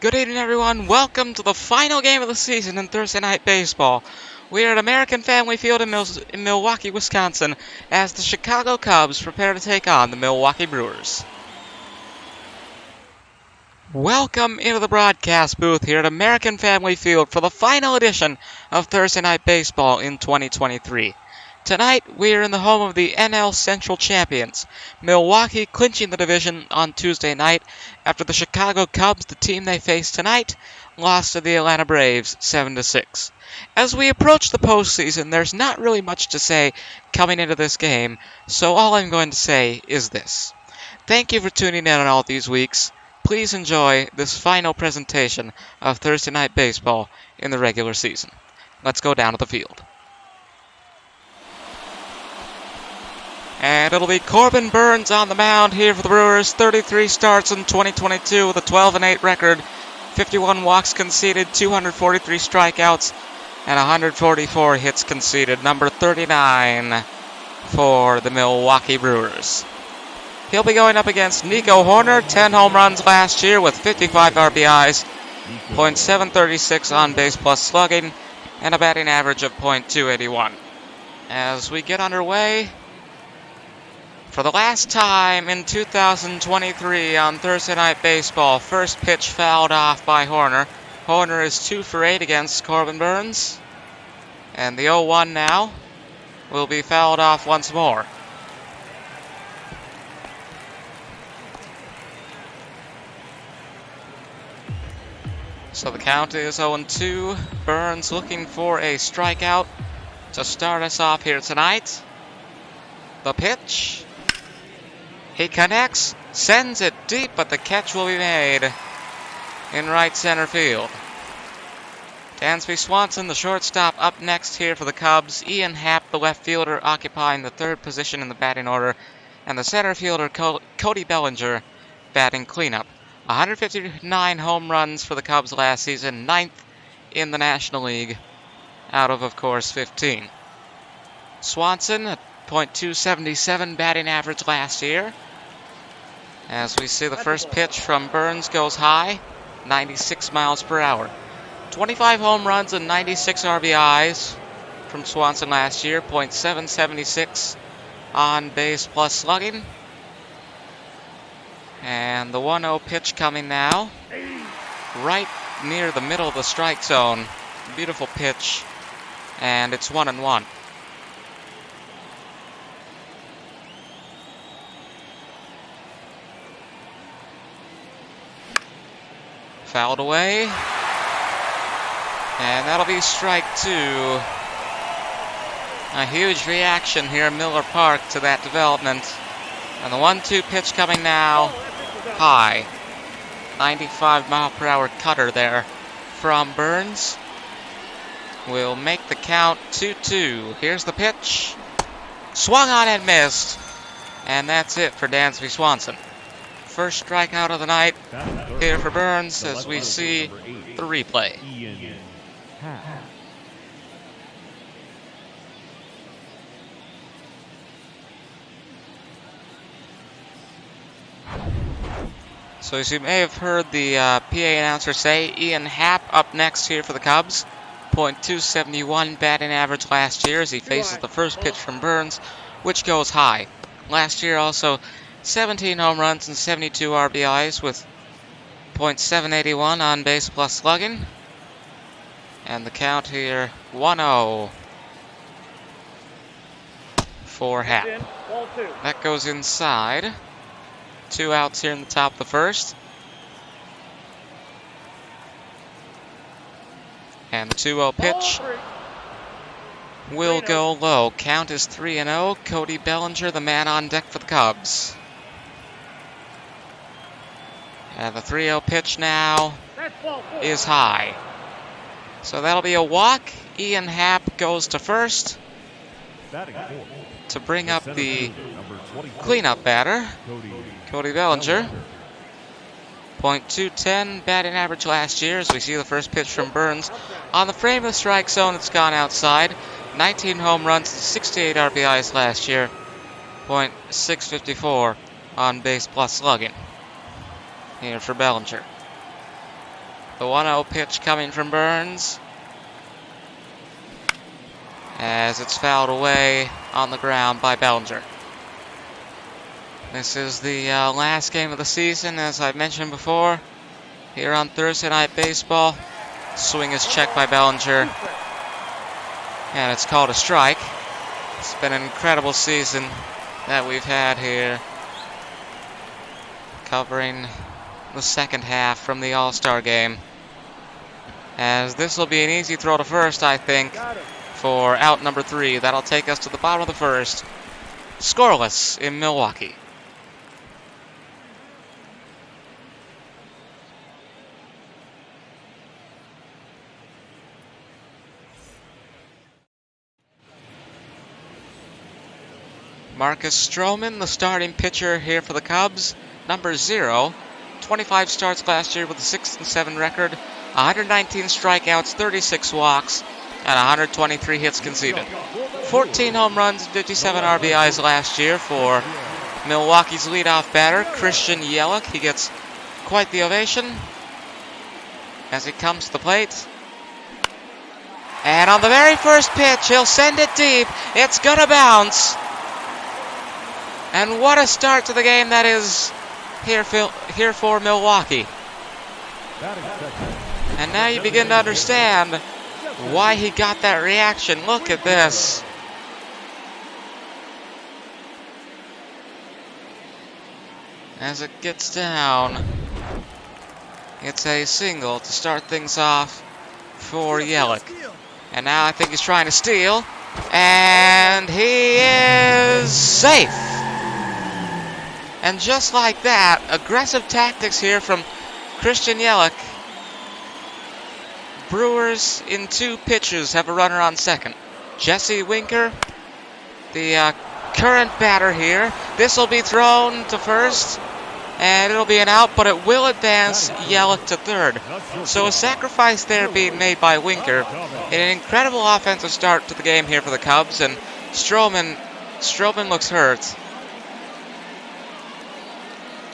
Good evening, everyone. Welcome to the final game of the season in Thursday Night Baseball. We are at American Family Field in Milwaukee, Wisconsin, as the Chicago Cubs prepare to take on the Milwaukee Brewers. Welcome into the broadcast booth here at American Family Field for the final edition of Thursday Night Baseball in 2023. Tonight, we are in the home of the NL Central champions, Milwaukee clinching the division on Tuesday night after the Chicago Cubs, the team they face tonight, lost to the Atlanta Braves 7-6. As we approach the postseason, there's not really much to say coming into this game, so all I'm going to say is this. Thank you for tuning in on all these weeks. Please enjoy this final presentation of Thursday Night Baseball in the regular season. Let's go down to the field. And it'll be Corbin Burnes on the mound here for the Brewers. 33 starts in 2022 with a 12-8 record, 51 walks conceded, 243 strikeouts, and 144 hits conceded. Number 39 for the Milwaukee Brewers. He'll be going up against Nico Hoerner, 10 home runs last year with 55 RBIs, .736 on base plus slugging, and a batting average of .281. As we get underway, for the last time in 2023 on Thursday Night Baseball, first pitch fouled off by Hoerner. Hoerner is 2 for 8 against Corbin Burnes. And the 0-1 now will be fouled off once more. So the count is 0-2. Burnes looking for a strikeout to start us off here tonight. The pitch. He connects, sends it deep, but the catch will be made in right center field. Dansby Swanson, the shortstop, up next here for the Cubs. Ian Happ, the left fielder, occupying the third position in the batting order. And the center fielder, Cody Bellinger, batting cleanup. 159 home runs for the Cubs last season, 9th in the National League, out of course, 15. Swanson, a .277 batting average last year. As we see the first pitch from Burnes goes high, 96 miles per hour. 25 home runs and 96 RBIs from Swanson last year, .776 on base plus slugging. And the 1-0 pitch coming now, right near the middle of the strike zone. Beautiful pitch, and it's 1-1. Fouled away, and that'll be strike 2. A huge reaction here in Miller Park to that development. And the 1-2 pitch coming now, high. 95 mile per hour cutter there from Burnes. Will make the count 2-2. Here's the pitch. Swung on and missed. And that's it for Dansby Swanson. First strikeout of the night here for Burnes as we see the replay. So as you may have heard the PA announcer say, Ian Happ up next here for the Cubs. .271 batting average last year as he faces the first pitch from Burnes, which goes high. Last year also 17 home runs and 72 RBIs with .781 on base plus slugging. And the count here, 1-0 for Happ. That goes inside. 2 outs here in the top of the first. And the 2-0 pitch will go low. Count is 3-0. Cody Bellinger, the man on deck for the Cubs. And the 3-0 pitch now is high. So that'll be a walk. Ian Happ goes to first to bring up the cleanup batter, Cody Bellinger. .210 batting average last year as we see the first pitch from Burnes. On the frame of the strike zone, it's gone outside. 19 home runs and 68 RBIs last year. .654 on base plus slugging here for Bellinger. The 1-0 pitch coming from Burns, as it's fouled away on the ground by Bellinger. This is the last game of the season, as I mentioned before, here on Thursday Night Baseball. Swing is checked by Bellinger, and it's called a strike. It's been an incredible season that we've had here, covering the second half from the All-Star game. As this will be an easy throw to first, I think, for out number 3. That'll take us to the bottom of the first. Scoreless in Milwaukee. Marcus Stroman, the starting pitcher here for the Cubs, number 0. 25 starts last year with a 6-7 record, 119 strikeouts, 36 walks, and 123 hits conceded. 14 home runs, 57 RBIs last year for Milwaukee's leadoff batter, Christian Yelich. He gets quite the ovation as he comes to the plate. And on the very first pitch, he'll send it deep. It's gonna bounce. And what a start to the game that is here for Milwaukee. And now you begin to understand why he got that reaction. Look at this. As it gets down, it's a single to start things off for Yelich. And now I think he's trying to steal. And he is safe. And just like that, aggressive tactics here from Christian Yelich. Brewers in 2 pitches have a runner on second. Jesse Winker, the current batter here. This will be thrown to first, and it'll be an out, but it will advance Yelich to third. So a sacrifice there being made by Winker. An incredible offensive start to the game here for the Cubs, and Stroman looks hurt.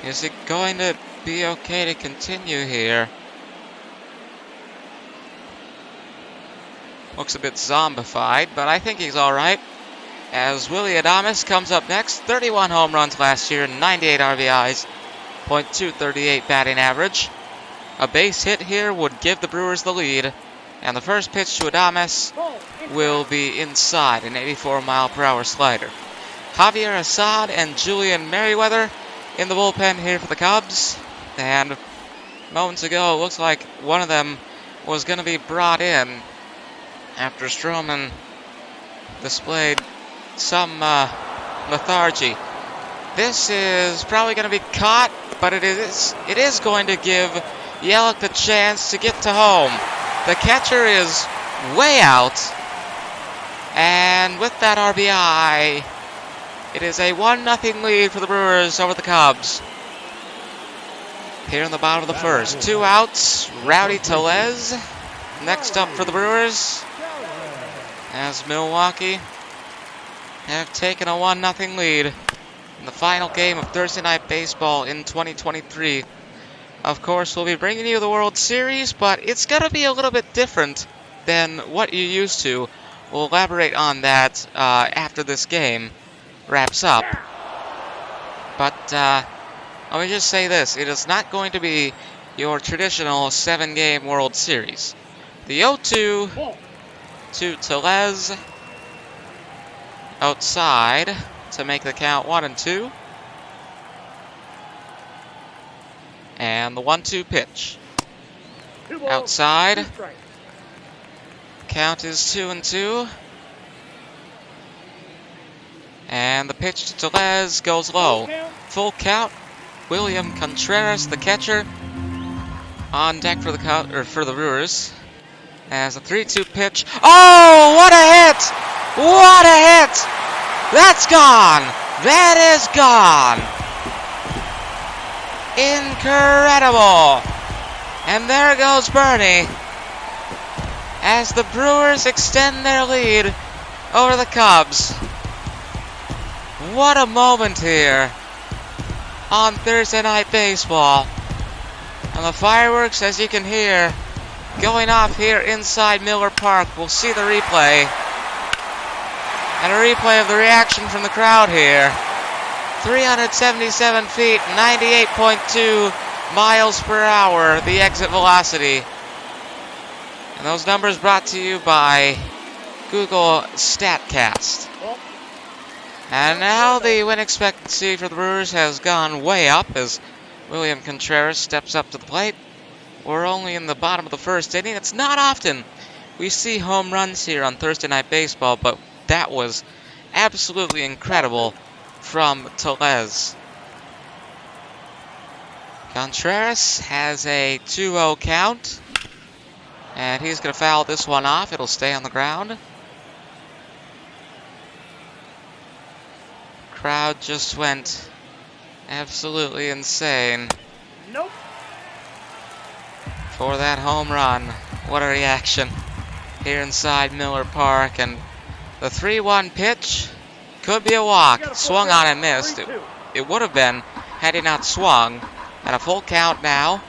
Is it going to be okay to continue here? Looks a bit zombified, but I think he's alright. As Willie Adames comes up next. 31 home runs last year, 98 RBIs, .238 batting average. A base hit here would give the Brewers the lead. And the first pitch to Adames will be inside, an 84-mile-per-hour slider. Javier Assad and Julian Merriweather in the bullpen here for the Cubs, and moments ago it looks like one of them was going to be brought in after Stroman displayed some lethargy. This is probably going to be caught, but it is going to give Yelich the chance to get to home. The catcher is way out, and with that RBI, it is a 1-0 lead for the Brewers over the Cubs. Here in the bottom of the first. 2 outs. Rowdy Tellez next up for the Brewers, as Milwaukee have taken a 1-0 lead in the final game of Thursday Night Baseball in 2023. Of course, we'll be bringing you the World Series, but it's going to be a little bit different than what you're used to. We'll elaborate on that after this game wraps up. But let me just say this. It is not going to be your traditional 7-game World Series. The 0-2 to Tellez outside to make the count 1-2. And the 1-2 pitch. Outside. Count is 2-2. And the pitch to Tellez goes low. Full count. William Contreras, the catcher, on deck for the Brewers. As a 3-2 pitch. Oh, what a hit! What a hit! That's gone! That is gone! Incredible! And there goes Bernie, as the Brewers extend their lead over the Cubs. What a moment here on Thursday Night Baseball. And the fireworks, as you can hear, going off here inside Miller Park. We'll see the replay. And a replay of the reaction from the crowd here. 377 feet, 98.2 miles per hour, the exit velocity. And those numbers brought to you by Google StatCast. And now the win expectancy for the Brewers has gone way up as William Contreras steps up to the plate. We're only in the bottom of the first inning. It's not often we see home runs here on Thursday Night Baseball, but that was absolutely incredible from Tellez. Contreras has a 2-0 count, and he's going to foul this one off. It'll stay on the ground. Crowd just went absolutely insane. Nope. For that home run. What a reaction here inside Miller Park. And the 3-1 pitch could be a walk. Swung on and missed. It would have been had he not swung. And a full count now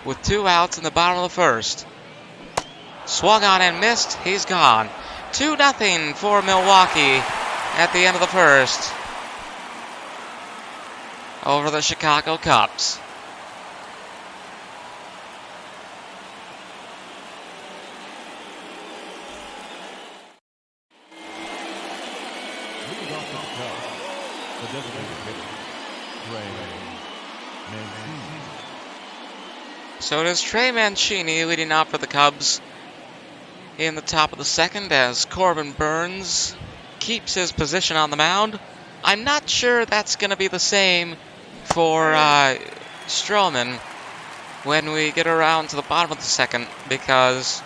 with 2 outs in the bottom of the first. Swung on and missed. He's gone. 2-0 for Milwaukee at the end of the first over the Chicago Cubs. So it is Trey Mancini leading off for the Cubs in the top of the second as Corbin Burns keeps his position on the mound. I'm not sure that's going to be the same for Stroman when we get around to the bottom of the second, because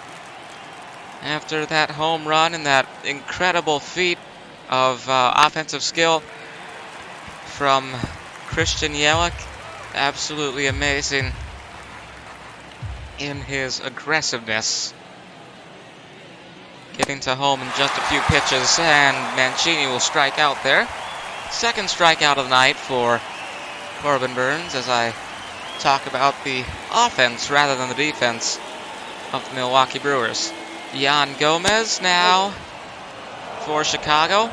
after that home run and that incredible feat of offensive skill from Christian Yelich, absolutely amazing in his aggressiveness. Getting to home in just a few pitches, and Mancini will strike out there. Second strikeout of the night for Corbin Burns as I talk about the offense rather than the defense of the Milwaukee Brewers. Yan Gomez now for Chicago.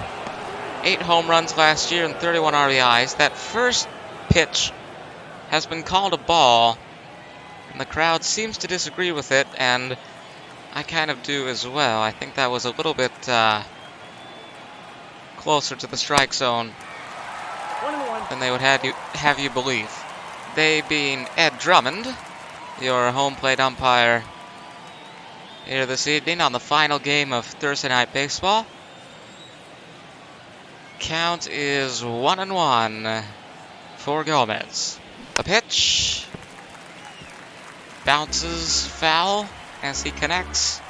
8 home runs last year and 31 RBIs. That first pitch has been called a ball, and the crowd seems to disagree with it, and I kind of do as well. I think that was a little bit closer to the strike zone than they would have you believe. They being Ed Drummond, your home plate umpire here this evening on the final game of Thursday Night Baseball. Count is 1-1 for Gomez. The pitch bounces foul as he connects,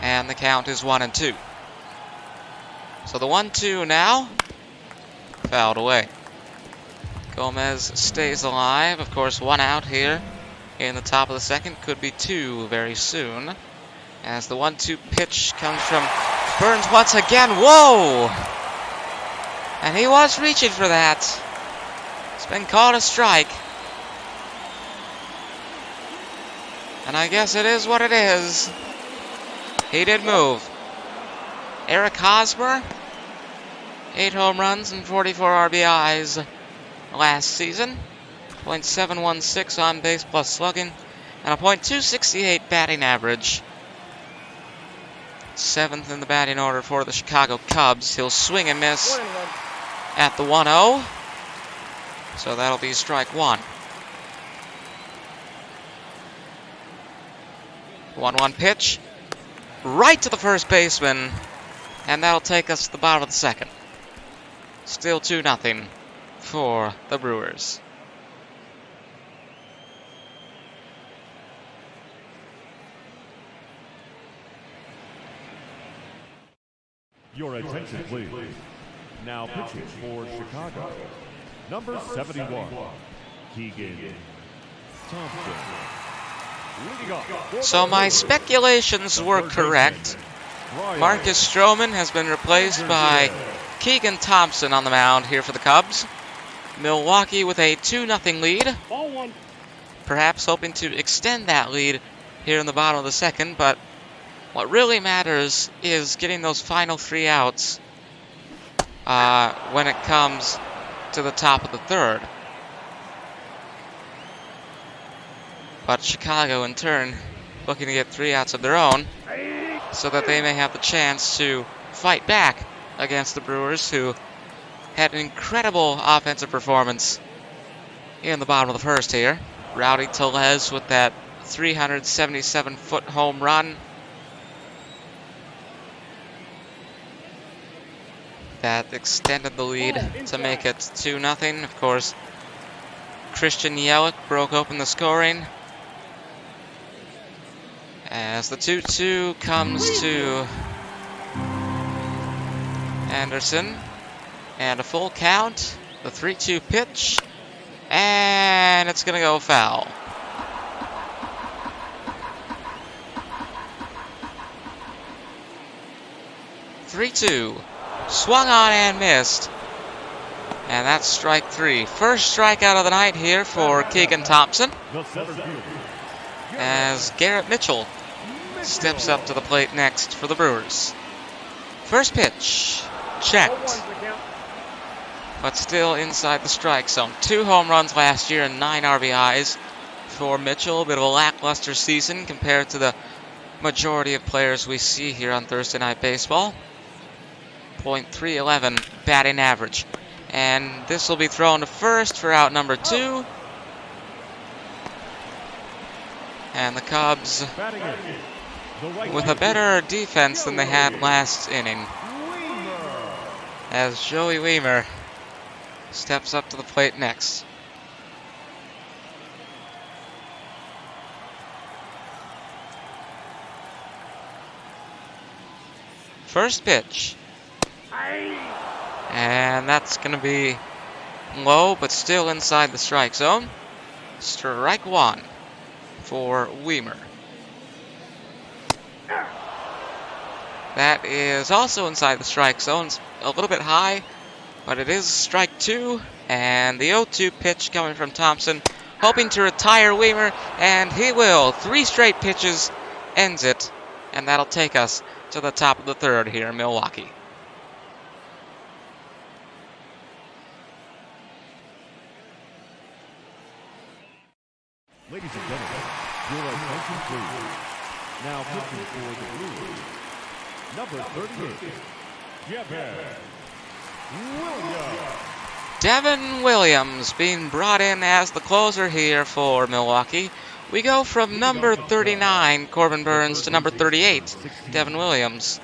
and the count is 1-2. So the 1-2 now, fouled away. Gomez stays alive. Of course, 1 out here in the top of the second. Could be 2 very soon, as the 1-2 pitch comes from Burns once again. Whoa! And he was reaching for that. It's been called a strike. And I guess it is what it is. He did move. Eric Hosmer, 8 home runs and 44 RBIs last season. .716 on base plus slugging, and a .268 batting average. 7th in the batting order for the Chicago Cubs. He'll swing and miss at the 1-0. So that'll be strike 1. 1-1 pitch, right to the first baseman, and that'll take us to the bottom of the second. Still 2-0 for the Brewers. Your attention, please. Now pitching for Chicago, number 71, Keegan Thompson. So my speculations were correct. Marcus Stroman has been replaced by Keegan Thompson on the mound here for the Cubs. Milwaukee with a 2-0 lead. perhaps hoping to extend that lead here in the bottom of the second, but what really matters is getting those final 3 outs when it comes to the top of the third. But Chicago, in turn, looking to get 3 outs of their own so that they may have the chance to fight back against the Brewers, who had an incredible offensive performance in the bottom of the first here. Rowdy Tellez with that 377-foot home run that extended the lead to make it 2-0. Of course, Christian Yelich broke open the scoring as the 2-2 comes to Anderson. And a full count, the 3-2 pitch, and it's going to go foul. "3-2, swung on and missed, and that's strike 3. First strikeout of the night here for Keegan Thompson, as Garrett Mitchell steps up to the plate next for the Brewers. First pitch, checked, but still inside the strike zone. 2 home runs last year and 9 RBIs for Mitchell. A bit of a lackluster season compared to the majority of players we see here on Thursday Night Baseball. .311 batting average. And this will be thrown to first for out number 2. And the Cubs, with a better defense than they had last inning, as Joey Wiemer steps up to the plate next. First pitch. And that's going to be low, but still inside the strike zone. Strike 1 for Wiemer. That is also inside the strike zone. It's a little bit high, but it is strike 2. And the 0-2 pitch coming from Thompson, hoping to retire Wiemer, and he will. 3 straight pitches ends it, and that'll take us to the top of the third here in Milwaukee. Ladies and gentlemen, your attention please. Now pitching for the Brewers, number 38, Devin Williams being brought in as the closer here for Milwaukee. We go from number 39, Corbin Burns, to number 38, Devin Williams,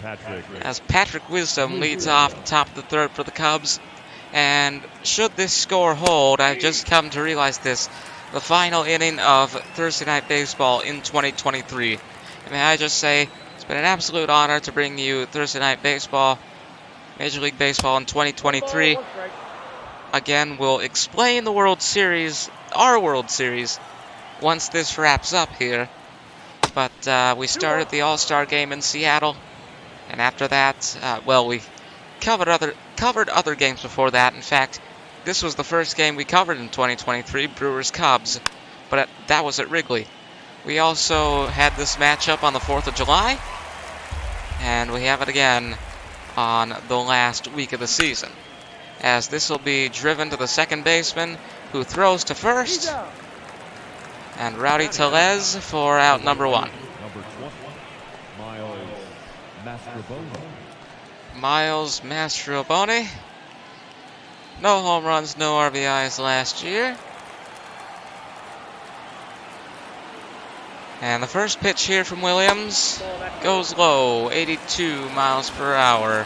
as Patrick Wisdom leads off the top of the third for the Cubs. And should this score hold, I've just come to realize this, the final inning of Thursday Night Baseball in 2023. And may I just say, it's been an absolute honor to bring you Thursday Night Baseball, Major League Baseball in 2023. Again, we'll explain the World Series, our World Series, once this wraps up here. But we started the All-Star game in Seattle, and after that, we covered other games before that. In fact, this was the first game we covered in 2023, Brewers-Cubs, but that was at Wrigley. We also had this matchup on the 4th of July, and we have it again on the last week of the season, as this will be driven to the second baseman, who throws to first, and Rowdy Tellez for out number 1. Number 20, Miles Mastrobuoni. Miles Mastrobuoni. No home runs, no RBIs last year. And the first pitch here from Williams goes low, 82 miles per hour.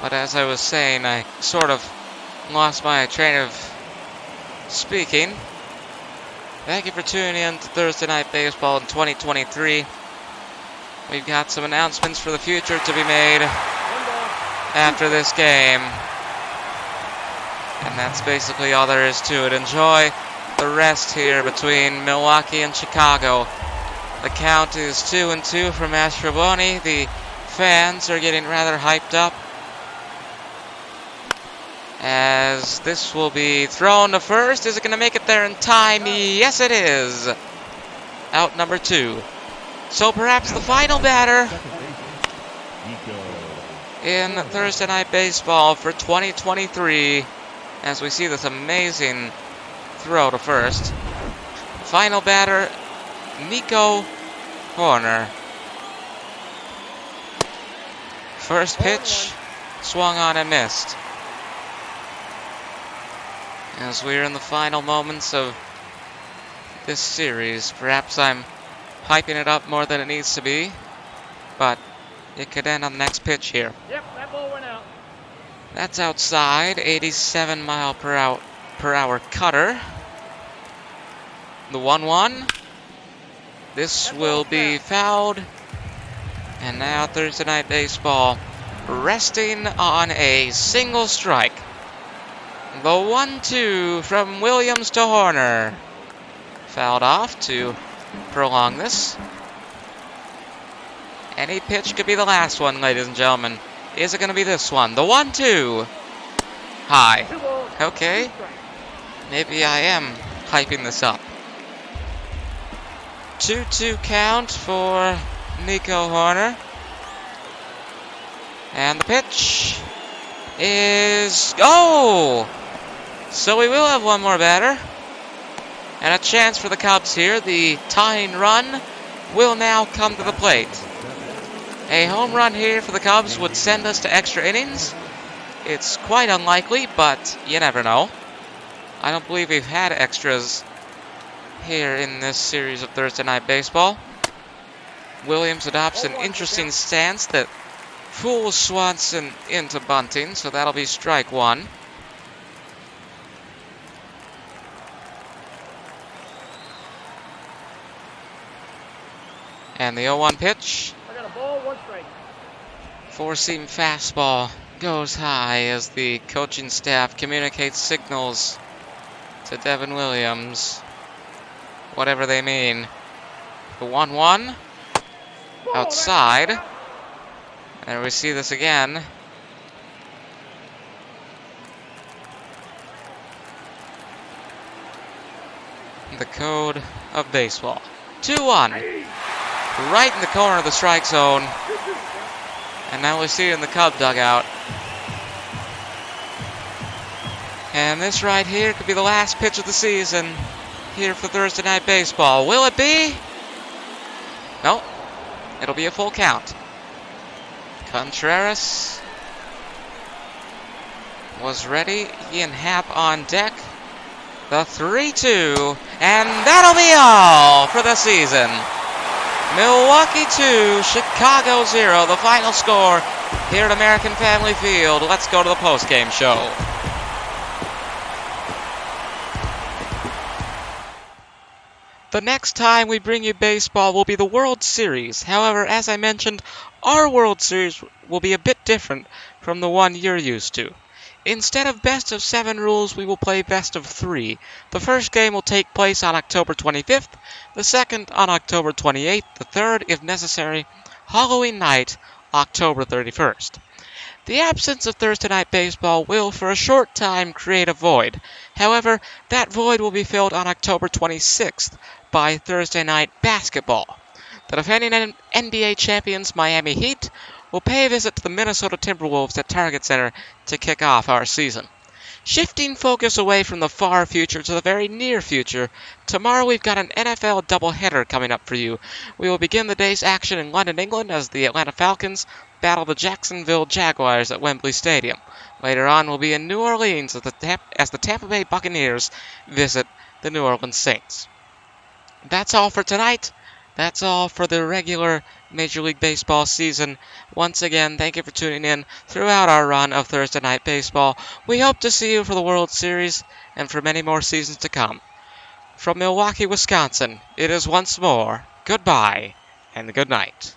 But as I was saying, I sort of lost my train of speaking. Thank you for tuning in to Thursday Night Baseball in 2023. We've got some announcements for the future to be made after this game. And that's basically all there is to it. Enjoy the rest here between Milwaukee and Chicago. The count is 2-2 for Mastrobuoni. The fans are getting rather hyped up. as this will be thrown to first. Is it going to make it there in time? Yes, it is. Out number 2. So perhaps the final batter in Thursday Night Baseball for 2023, as we see this amazing throw to first. Final batter, Nico Horner. First pitch, swung on and missed. As we're in the final moments of this series, perhaps I'm hyping it up more than it needs to be, but it could end on the next pitch here. Yep, that ball went out. That's outside, 87 mile per hour cutter. The 1-1. This will be fouled. And now Thursday Night Baseball resting on a single strike. The 1-2 from Williams to Horner. Fouled off to prolong this. Any pitch could be the last one, ladies and gentlemen. Is it going to be this one? The 1-2. High. Okay. Maybe I am hyping this up. 2-2 count for Nico Horner. And the pitch is... Oh! So we will have one more batter. And a chance for the Cubs here. The tying run will now come to the plate. A home run here for the Cubs would send us to extra innings. It's quite unlikely, but you never know. I don't believe we've had extras here in this series of Thursday Night Baseball. Williams adopts an interesting stance that fools Swanson into bunting, so that'll be strike 1. And the 0-1 pitch. I got a ball, 1 strike. Four-seam fastball goes high as the coaching staff communicates signals to Devin Williams, whatever they mean. The 1-1 outside. And we see this again. The code of baseball. 2-1. Right in the corner of the strike zone. And now we see it in the Cub dugout. And this right here could be the last pitch of the season here for Thursday Night Baseball. Will it be? No. It'll be a full count. Contreras was ready. Ian Happ on deck. The 3-2. And that'll be all for the season. Milwaukee 2, Chicago 0. The final score here at American Family Field. Let's go to the postgame show. The next time we bring you baseball will be the World Series. However, as I mentioned, our World Series will be a bit different from the one you're used to. Instead of best of 7 rules, we will play best of 3. The first game will take place on October 25th, the second on October 28th, the third, if necessary, Halloween night, October 31st. The absence of Thursday Night Baseball will, for a short time, create a void. However, that void will be filled on October 26th by Thursday Night Basketball. The defending NBA champions Miami Heat will pay a visit to the Minnesota Timberwolves at Target Center to kick off our season. Shifting focus away from the far future to the very near future, tomorrow we've got an NFL doubleheader coming up for you. We will begin the day's action in London, England, as the Atlanta Falcons battle the Jacksonville Jaguars at Wembley Stadium. Later on, we'll be in New Orleans as the Tampa Bay Buccaneers visit the New Orleans Saints. That's all for tonight. That's all for the regular Major League Baseball season. Once again, thank you for tuning in throughout our run of Thursday Night Baseball. We hope to see you for the World Series and for many more seasons to come. From Milwaukee, Wisconsin, it is once more goodbye and good night.